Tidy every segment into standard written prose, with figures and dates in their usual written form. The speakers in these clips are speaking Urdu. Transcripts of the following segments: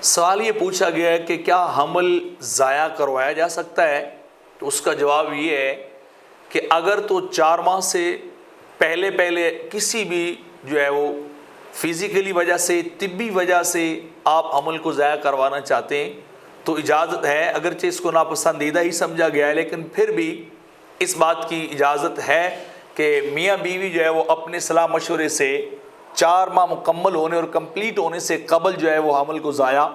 سوال یہ پوچھا گیا ہے کہ کیا حمل ضائع کروایا جا سکتا ہے؟ تو اس کا جواب یہ ہے کہ اگر تو 4 ماہ سے پہلے کسی بھی جو ہے وہ فزیکلی وجہ سے، طبی وجہ سے آپ حمل کو ضائع کروانا چاہتے ہیں تو اجازت ہے، اگرچہ اس کو ناپسندیدہ ہی سمجھا گیا ہے، لیکن پھر بھی اس بات کی اجازت ہے کہ میاں بیوی جو ہے وہ اپنے صلاح مشورے سے 4 ماہ مکمل ہونے اور کمپلیٹ ہونے سے قبل جو ہے وہ حمل کو ضائع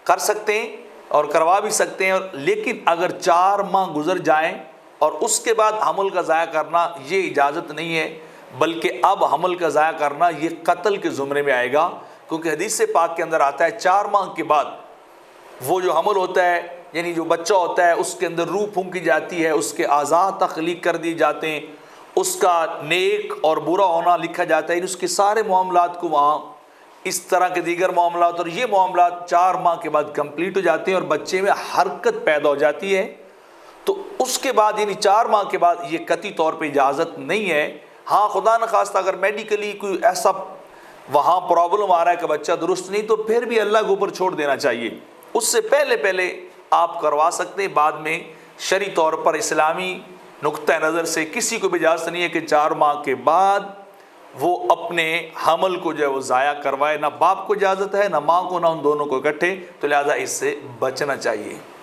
کر سکتے ہیں اور کروا بھی سکتے ہیں. لیکن اگر 4 ماہ گزر جائیں اور اس کے بعد حمل کا ضائع کرنا، یہ اجازت نہیں ہے، بلکہ اب حمل کا ضائع کرنا یہ قتل کے زمرے میں آئے گا، کیونکہ حدیث پاک کے اندر آتا ہے 4 ماہ کے بعد وہ جو حمل ہوتا ہے، یعنی جو بچہ ہوتا ہے، اس کے اندر روح پھونکی جاتی ہے، اس کے اعضاء تخلیق کر دیے جاتے ہیں، اس کا نیک اور برا ہونا لکھا جاتا ہے، اس کے سارے معاملات کو وہاں اس طرح کے دیگر معاملات اور یہ معاملات 4 ماہ کے بعد کمپلیٹ ہو جاتے ہیں اور بچے میں حرکت پیدا ہو جاتی ہے. تو اس کے بعد یعنی 4 ماہ کے بعد یہ قطعی طور پہ اجازت نہیں ہے. ہاں خدا نخواستہ اگر میڈیکلی کوئی ایسا وہاں پرابلم آ رہا ہے کہ بچہ درست نہیں، تو پھر بھی اللہ کے اوپر چھوڑ دینا چاہیے. اس سے پہلے آپ کروا سکتے ہیں. بعد میں شرعی طور پر اسلامی نقطہ نظر سے کسی کو بھی اجازت نہیں ہے کہ 4 ماہ کے بعد وہ اپنے حمل کو جو ہے وہ ضائع کروائے. نہ باپ کو اجازت ہے، نہ ماں کو، نہ ان دونوں کو اکٹھے. تو لہٰذا اس سے بچنا چاہیے.